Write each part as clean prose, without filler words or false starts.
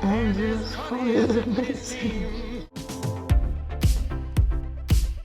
And it's amazing.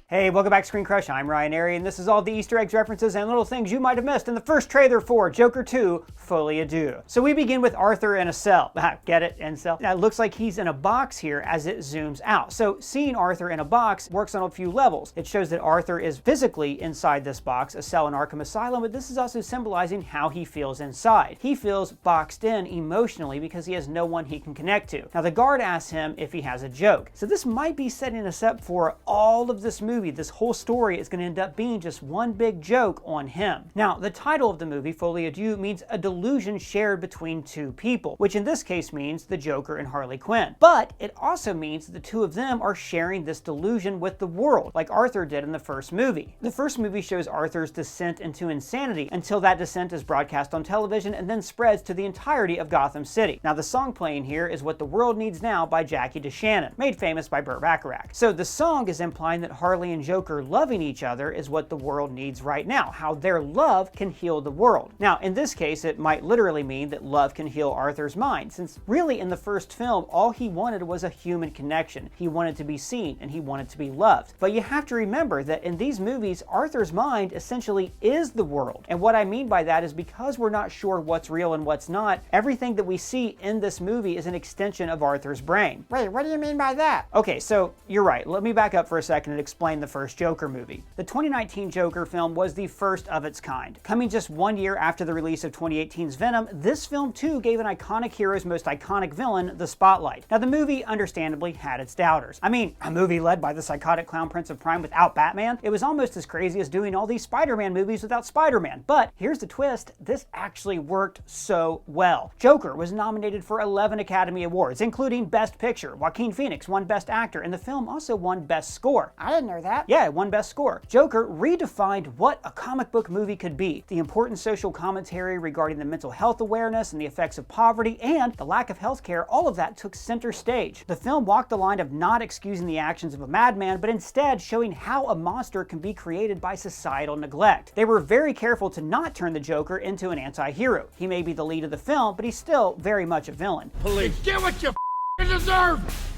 Hey, welcome back to Screen Crush. I'm Ryan Airy, and this is all the Easter eggs, references, and little things you might have missed in the first trailer for Joker 2, Folie à Deux. So we begin with Arthur in a cell. Get it? Incel? Now, it looks like he's in a box here as it zooms out. So seeing Arthur in a box works on a few levels. It shows that Arthur is physically inside this box, a cell in Arkham Asylum, but this is also symbolizing how he feels inside. He feels boxed in emotionally because he has no one he can connect to. Now, the guard asks him if he has a joke. So this might be setting us up for all of this movie. This whole story is going to end up being just one big joke on him. Now, the title of the movie, Folie à Deux, means a delusion shared between two people, which in this case means the Joker and Harley Quinn. But it also means that the two of them are sharing this delusion with the world, like Arthur did in the first movie. The first movie shows Arthur's descent into insanity until that descent is broadcast on television and then spreads to the entirety of Gotham City. Now, the song playing here is What the World Needs Now by Jackie DeShannon, made famous by Burt Bacharach. So the song is implying that Harley and Joker loving each other is what the world needs right now, how their love can heal the world. Now, in this case, it might literally mean that love can heal Arthur's mind, since really in the first film, all he wanted was a human connection. He wanted to be seen and he wanted to be loved. But you have to remember that in these movies, Arthur's mind essentially is the world. And what I mean by that is because we're not sure what's real and what's not, everything that we see in this movie is an extension of Arthur's brain. Wait, what do you mean by that? Okay, so you're right. Let me back up for a second and explain the first Joker movie. The 2019 Joker film was the first of its kind. Coming just 1 year after the release of 2018's Venom, this film too gave an iconic hero's most iconic villain the spotlight. Now, the movie understandably had its doubters. I mean, a movie led by the psychotic clown Prince of Crime without Batman? It was almost as crazy as doing all these Spider-Man movies without Spider-Man. But here's the twist, this actually worked so well. Joker was nominated for 11 Academy Awards, including Best Picture. Joaquin Phoenix won Best Actor, and the film also won Best Score. I didn't know that. Yeah, it won Best Score. Joker redefined what a comic book movie could be. The important social commentary regarding the mental health awareness and the effects of poverty and the lack of healthcare, all of that took center stage. The film walked the line of not excusing the actions of a madman, but instead showing how a monster can be created by societal neglect. They were very careful to not turn the Joker into an anti-hero. He may be the lead of the film, but he's still very much a villain. Police, get what you deserve!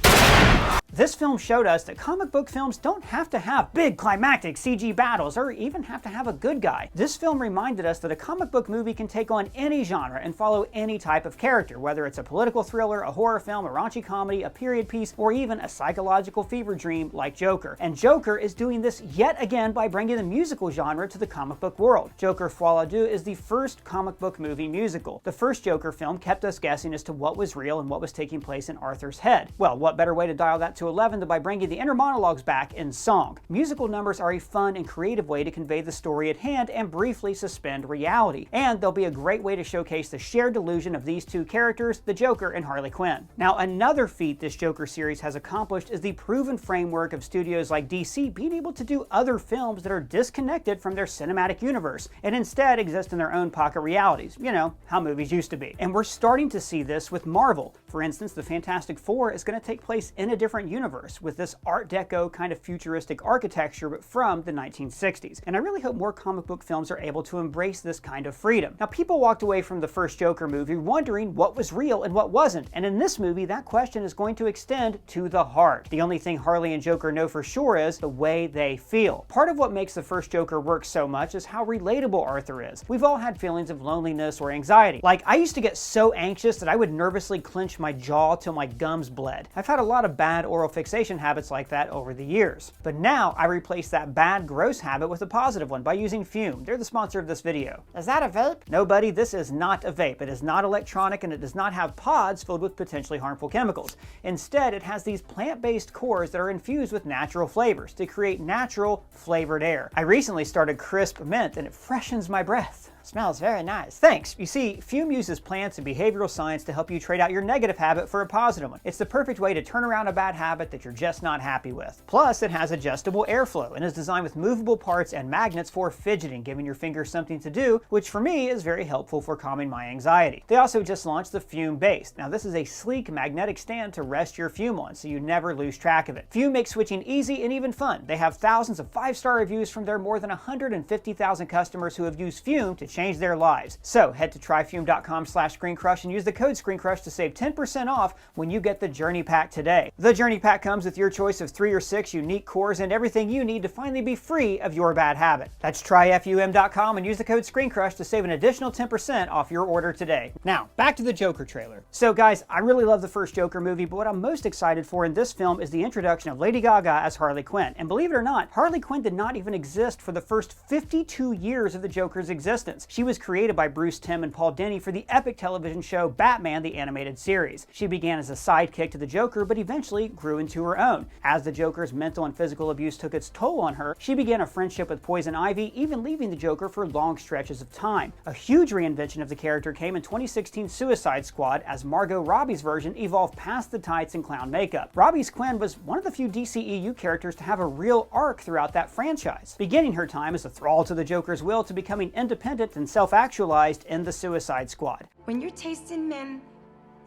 This film showed us that comic book films don't have to have big climactic CG battles or even have to have a good guy. This film reminded us that a comic book movie can take on any genre and follow any type of character, whether it's a political thriller, a horror film, a raunchy comedy, a period piece, or even a psychological fever dream like Joker. And Joker is doing this yet again by bringing the musical genre to the comic book world. Joker Folie à Deux is the first comic book movie musical. The first Joker film kept us guessing as to what was real and what was taking place in Arthur's head. Well, what better way to dial that to 11 than by bringing the inner monologues back in song. Musical numbers are a fun and creative way to convey the story at hand and briefly suspend reality. And they'll be a great way to showcase the shared delusion of these two characters, the Joker and Harley Quinn. Now, another feat this Joker series has accomplished is the proven framework of studios like DC being able to do other films that are disconnected from their cinematic universe and instead exist in their own pocket realities. You know, how movies used to be. And we're starting to see this with Marvel. For instance, the Fantastic Four is going to take place in a different universe with this Art Deco kind of futuristic architecture, but from the 1960s. And I really hope more comic book films are able to embrace this kind of freedom. Now, people walked away from the first Joker movie wondering what was real and what wasn't. And in this movie, that question is going to extend to the heart. The only thing Harley and Joker know for sure is the way they feel. Part of what makes the first Joker work so much is how relatable Arthur is. We've all had feelings of loneliness or anxiety. Like, I used to get so anxious that I would nervously clench my jaw till my gums bled. I've had a lot of bad oral fixation habits like that over the years. But now I replace that bad, gross habit with a positive one by using Fume. They're the sponsor of this video. Is that a vape? No, buddy, this is not a vape. It is not electronic and it does not have pods filled with potentially harmful chemicals. Instead, it has these plant-based cores that are infused with natural flavors to create natural flavored air. I recently started Crisp Mint and it freshens my breath. Smells very nice. Thanks. You see, Fume uses plants and behavioral science to help you trade out your negative habit for a positive one. It's the perfect way to turn around a bad habit that you're just not happy with. Plus, it has adjustable airflow and is designed with movable parts and magnets for fidgeting, giving your fingers something to do, which for me is very helpful for calming my anxiety. They also just launched the Fume Base. Now, this is a sleek magnetic stand to rest your Fume on, so you never lose track of it. Fume makes switching easy and even fun. They have thousands of 5-star reviews from their more than 150,000 customers who have used Fume to change their lives. So head to tryfume.com/ScreenCrush and use the code ScreenCrush to save 10% off when you get the Journey Pack today. The Journey Pack comes with your choice of 3 or 6 unique cores and everything you need to finally be free of your bad habit. That's tryfum.com and use the code ScreenCrush to save an additional 10% off your order today. Now, back to the Joker trailer. So guys, I really love the first Joker movie, but what I'm most excited for in this film is the introduction of Lady Gaga as Harley Quinn. And believe it or not, Harley Quinn did not even exist for the first 52 years of the Joker's existence. She was created by Bruce Timm and Paul Dini for the epic television show Batman the Animated Series. She began as a sidekick to the Joker, but eventually grew into her own. As the Joker's mental and physical abuse took its toll on her, she began a friendship with Poison Ivy, even leaving the Joker for long stretches of time. A huge reinvention of the character came in 2016 Suicide Squad, as Margot Robbie's version evolved past the tights and clown makeup. Robbie's Quinn was one of the few DCEU characters to have a real arc throughout that franchise, beginning her time as a thrall to the Joker's will to becoming independent and self-actualized in the Suicide Squad. When your taste in men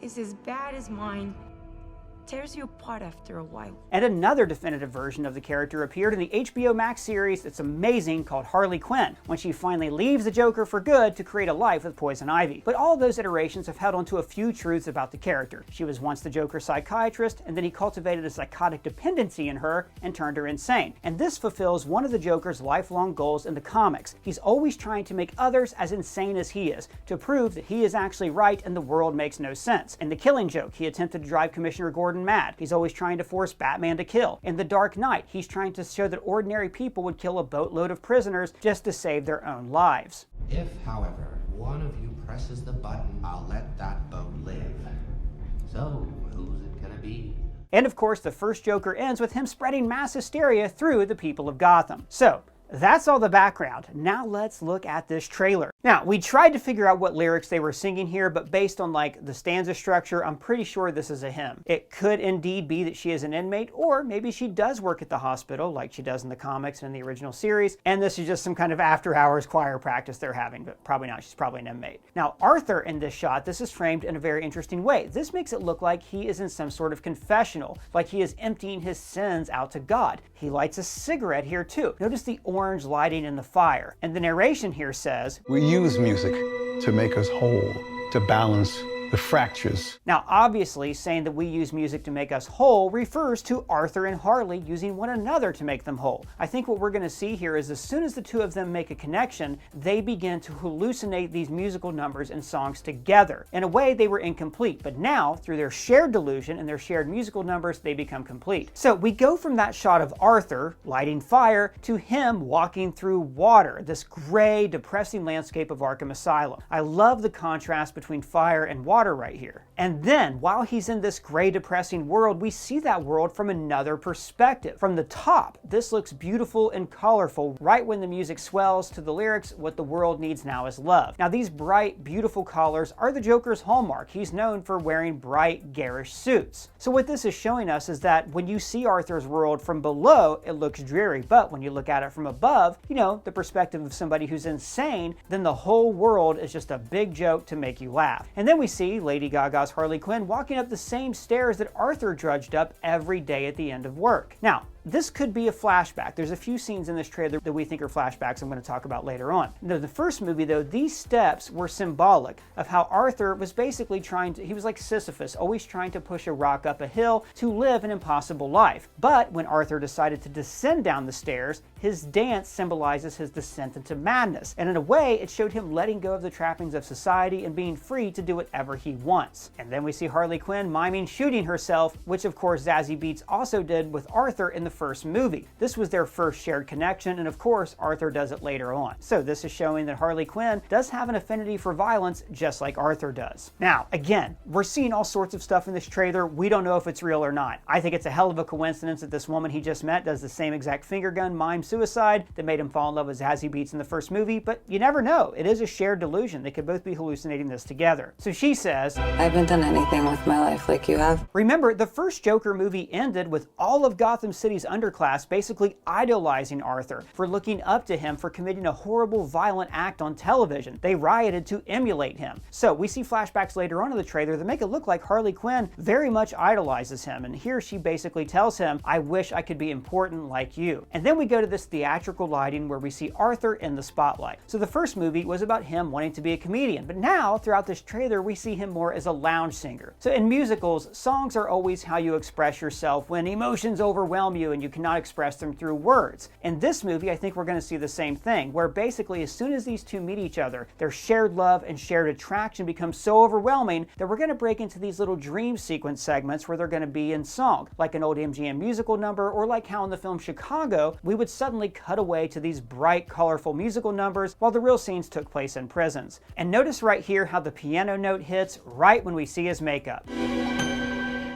is as bad as mine, tears you apart after a while. And another definitive version of the character appeared in the HBO Max series that's amazing called Harley Quinn, when she finally leaves the Joker for good to create a life with Poison Ivy. But all those iterations have held onto a few truths about the character. She was once the Joker's psychiatrist, and then he cultivated a psychotic dependency in her and turned her insane. And this fulfills one of the Joker's lifelong goals in the comics. He's always trying to make others as insane as he is, to prove that he is actually right and the world makes no sense. In The Killing Joke, he attempted to drive Commissioner Gordon mad. He's always trying to force Batman to kill. In The Dark Knight, he's trying to show that ordinary people would kill a boatload of prisoners just to save their own lives. If, however, one of you presses the button, I'll let that boat live. So, who's it gonna be? And of course, the first Joker ends with him spreading mass hysteria through the people of Gotham. So, that's all the background. Now let's look at this trailer. Now, we tried to figure out what lyrics they were singing here, but based on like the stanza structure, I'm pretty sure this is a hymn. It could indeed be that she is an inmate, or maybe she does work at the hospital like she does in the comics and in the original series, and this is just some kind of after-hours choir practice they're having, but probably not. She's probably an inmate. Now, Arthur in this shot, this is framed in a very interesting way. This makes it look like he is in some sort of confessional, like he is emptying his sins out to God. He lights a cigarette here too. Notice the orange lighting in the fire. And the narration here says, "We use music to make us whole, to balance the fractures." Now, obviously, saying that we use music to make us whole refers to Arthur and Harley using one another to make them whole. I think what we're going to see here is as soon as the two of them make a connection, they begin to hallucinate these musical numbers and songs together. In a way, they were incomplete, but now, through their shared delusion and their shared musical numbers, they become complete. So we go from that shot of Arthur lighting fire to him walking through water, this gray, depressing landscape of Arkham Asylum. I love the contrast between fire and water right here. And then, while he's in this gray, depressing world, we see that world from another perspective. From the top, this looks beautiful and colorful. Right when the music swells to the lyrics, what the world needs now is love. Now, these bright, beautiful colors are the Joker's hallmark. He's known for wearing bright, garish suits. So what this is showing us is that when you see Arthur's world from below, it looks dreary. But when you look at it from above, you know, the perspective of somebody who's insane, then the whole world is just a big joke to make you laugh. And then we see Lady Gaga's Harley Quinn walking up the same stairs that Arthur drudged up every day at the end of work. Now, this could be a flashback. There's a few scenes in this trailer that we think are flashbacks I'm going to talk about later on. No, the first movie though, these steps were symbolic of how Arthur was basically he was like Sisyphus, always trying to push a rock up a hill to live an impossible life. But when Arthur decided to descend down the stairs, his dance symbolizes his descent into madness. And in a way, it showed him letting go of the trappings of society and being free to do whatever he wants. And then we see Harley Quinn miming shooting herself, which of course Zazie Beetz also did with Arthur in the first movie. This was their first shared connection, and of course Arthur does it later on. So this is showing that Harley Quinn does have an affinity for violence just like Arthur does. Now, again, we're seeing all sorts of stuff in this trailer. We don't know if it's real or not. I think it's a hell of a coincidence that this woman he just met does the same exact finger gun mime suicide that made him fall in love with Zazie Beetz in the first movie, but you never know. It is a shared delusion. They could both be hallucinating this together. So she says, I haven't done anything with my life like you have. remember, the first Joker movie ended with all of Gotham City's city's underclass basically idolizing Arthur, for looking up to him for committing a horrible, violent act on television. They rioted to emulate him. So we see flashbacks later on in the trailer that make it look like Harley Quinn very much idolizes him, and here she basically tells him, "I wish I could be important like you." And then we go to this theatrical lighting where we see Arthur in the spotlight. So the first movie was about him wanting to be a comedian, but now throughout this trailer we see him more as a lounge singer. So in musicals, songs are always how you express yourself when emotions overwhelm you and you cannot express them through words. In this movie, I think we're going to see the same thing, where basically as soon as these two meet each other, their shared love and shared attraction becomes so overwhelming that we're going to break into these little dream sequence segments where they're going to be in song, like an old MGM musical number, or like how in the film Chicago, we would suddenly cut away to these bright, colorful musical numbers while the real scenes took place in prisons. And notice right here how the piano note hits right when we see his makeup.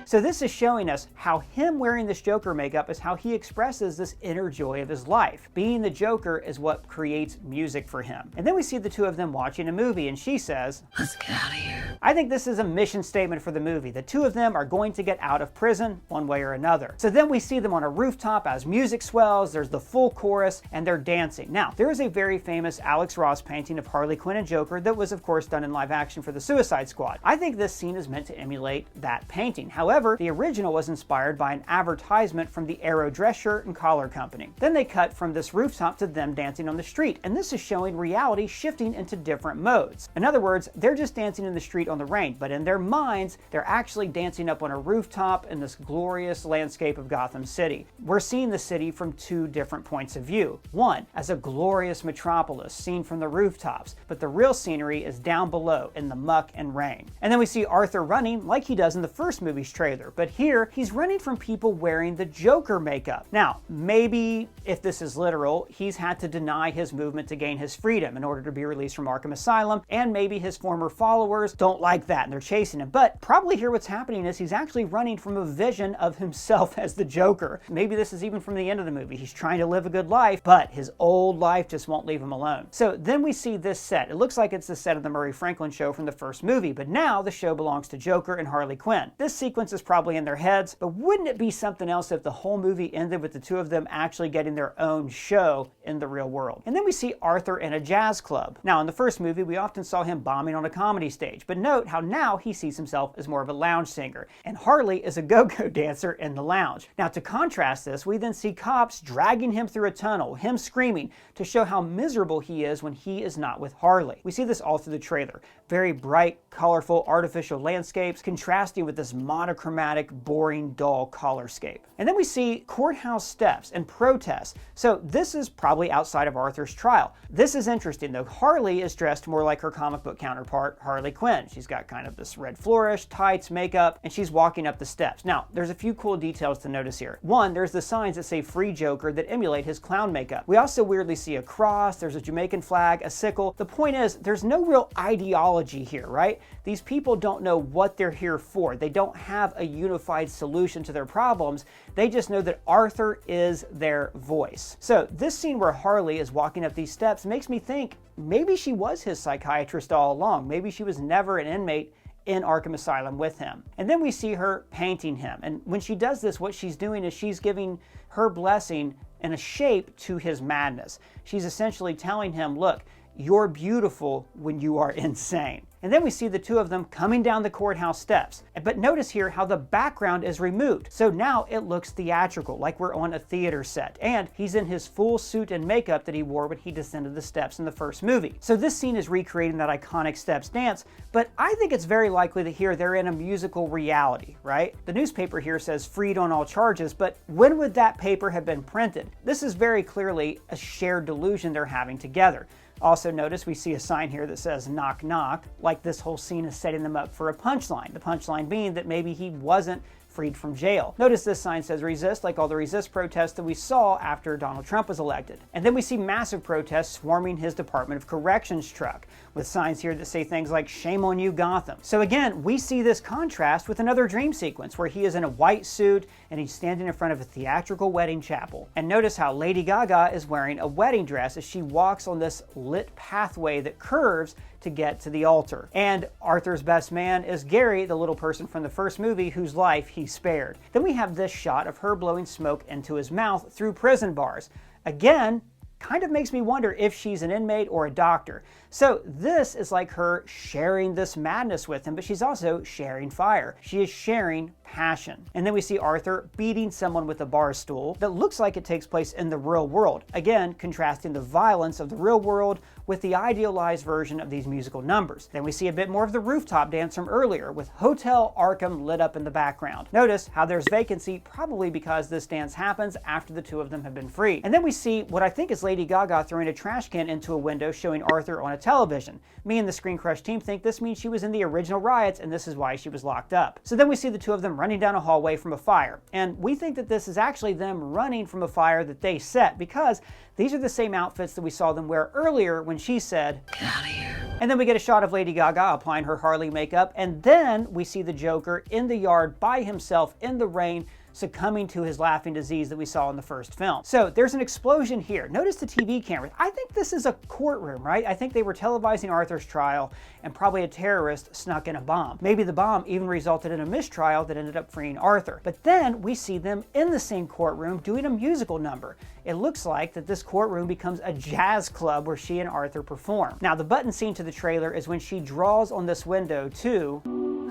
So this is showing us how him wearing this Joker makeup is how he expresses this inner joy of his life. Being the Joker is what creates music for him. And then we see the two of them watching a movie, and she says, "Let's get out of here." I think this is a mission statement for the movie. The two of them are going to get out of prison one way or another. So then we see them on a rooftop as music swells, there's the full chorus, and they're dancing. Now, there is a very famous Alex Ross painting of Harley Quinn and Joker that was of course done in live action for the Suicide Squad. I think this scene is meant to emulate that painting. However, the original was inspired by an advertisement from the Arrow dress shirt and collar company. Then they cut from this rooftop to them dancing on the street, and this is showing reality shifting into different modes. In other words, they're just dancing in the street on the rain, but in their minds, they're actually dancing up on a rooftop in this glorious landscape of Gotham City. We're seeing the city from two different points of view. One, as a glorious metropolis seen from the rooftops, but the real scenery is down below in the muck and rain. And then we see Arthur running like he does in the first movie's trailer, but here he's running from people wearing the Joker makeup. Now, maybe if this is literal, he's had to deny his movement to gain his freedom in order to be released from Arkham Asylum, and maybe his former followers don't like that and they're chasing him. But probably here what's happening is he's actually running from a vision of himself as the Joker. Maybe this is even from the end of the movie. He's trying to live a good life, but his old life just won't leave him alone. So then we see this set. It looks like it's the set of the Murray Franklin show from the first movie, but now the show belongs to Joker and Harley Quinn. This sequence is probably in their heads, but wouldn't it be something else if the whole movie ended with the two of them actually getting their own show in the real world? And then we see Arthur in a jazz club. Now, in the first movie, we often saw him bombing on a comedy stage, but note how now he sees himself as more of a lounge singer, and Harley is a go-go dancer in the lounge. Now, to contrast this, we then see cops dragging him through a tunnel, him screaming, to show how miserable he is when he is not with Harley. We see this all through the trailer. Very bright, colorful, artificial landscapes contrasting with this monochromatic, boring, dull colorscape. And then we see courthouse steps and protests. So this is probably outside of Arthur's trial. This is interesting though. Harley is dressed more like her comic book counterpart, Harley Quinn. She's got kind of this red flourish, tights, makeup, and she's walking up the steps. Now, there's a few cool details to notice here. One, there's the signs that say Free Joker that emulate his clown makeup. We also weirdly see a cross, there's a Jamaican flag, a sickle. The point is, there's no real ideology here, right? These people don't know what they're here for. They don't have a unified solution to their problems. They just know that Arthur is their voice. So this scene where Harley is walking up these steps makes me think maybe she was his psychiatrist all along. Maybe she was never an inmate in Arkham Asylum with him. And then we see her painting him. And when she does this, what she's doing is she's giving her blessing and a shape to his madness. She's essentially telling him, look, you're beautiful when you are insane. And then we see the two of them coming down the courthouse steps. But notice here how the background is removed. So now it looks theatrical, like we're on a theater set. And he's in his full suit and makeup that he wore when he descended the steps in the first movie. So this scene is recreating that iconic steps dance, but I think it's very likely that here they're in a musical reality, right? The newspaper here says freed on all charges, but when would that paper have been printed? This is very clearly a shared delusion they're having together. Also notice we see a sign here that says knock knock, like this whole scene is setting them up for a punchline. The punchline being that maybe he wasn't freed from jail. Notice this sign says resist, like all the resist protests that we saw after Donald Trump was elected. And then we see massive protests swarming his Department of Corrections truck, with signs here that say things like shame on you Gotham. So again, we see this contrast with another dream sequence where he is in a white suit and he's standing in front of a theatrical wedding chapel. And notice how Lady Gaga is wearing a wedding dress as she walks on this lit pathway that curves to get to the altar. And Arthur's best man is Gary, the little person from the first movie whose life he spared. Then we have this shot of her blowing smoke into his mouth through prison bars. Again, kind of makes me wonder if she's an inmate or a doctor. So this is like her sharing this madness with him, but she's also sharing fire. She is sharing passion. And then we see Arthur beating someone with a bar stool that looks like it takes place in the real world. Again, contrasting the violence of the real world with the idealized version of these musical numbers. Then we see a bit more of the rooftop dance from earlier with Hotel Arkham lit up in the background. Notice how there's vacancy, probably because this dance happens after the two of them have been freed. And then we see what I think is Lady Gaga throwing a trash can into a window showing Arthur on a television. Me and the Screen Crush team think this means she was in the original riots and this is why she was locked up. So then we see the two of them running down a hallway from a fire. And we think that this is actually them running from a fire that they set, because these are the same outfits that we saw them wear earlier when she said, "Get out of here." And then we get a shot of Lady Gaga applying her Harley makeup, and then we see the Joker in the yard by himself in the rain, succumbing to his laughing disease that we saw in the first film. So there's an explosion here. Notice the TV cameras. I think this is a courtroom, right? I think they were televising Arthur's trial and probably a terrorist snuck in a bomb. Maybe the bomb even resulted in a mistrial that ended up freeing Arthur. But then we see them in the same courtroom doing a musical number. It looks like that this courtroom becomes a jazz club where she and Arthur perform. Now the button scene to the trailer is when she draws on this window to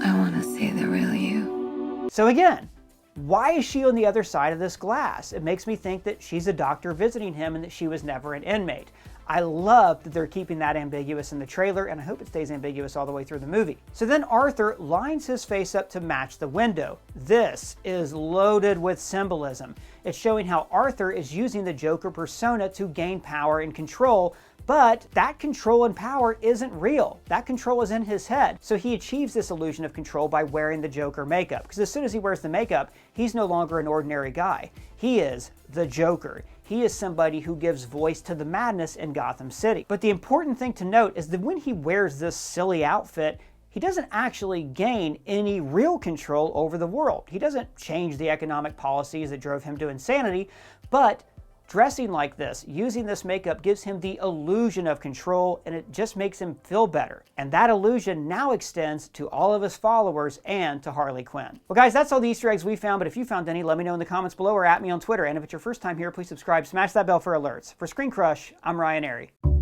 I want to see the real you. So again, why is she on the other side of this glass? It makes me think that she's a doctor visiting him and that she was never an inmate. I love that they're keeping that ambiguous in the trailer, and I hope it stays ambiguous all the way through the movie. So then Arthur lines his face up to match the window. This is loaded with symbolism. It's showing how Arthur is using the Joker persona to gain power and control, but that control and power isn't real. That control is in his head. So he achieves this illusion of control by wearing the Joker makeup, because as soon as he wears the makeup, he's no longer an ordinary guy. He is the Joker. He is somebody who gives voice to the madness in Gotham City. But the important thing to note is that when he wears this silly outfit, he doesn't actually gain any real control over the world. He doesn't change the economic policies that drove him to insanity, but dressing like this, using this makeup, gives him the illusion of control, and it just makes him feel better. And that illusion now extends to all of his followers and to Harley Quinn. Well guys, that's all the Easter eggs we found, but if you found any, let me know in the comments below or at me on Twitter. And if it's your first time here, please subscribe, smash that bell for alerts. For Screen Crush, I'm Ryan Arey.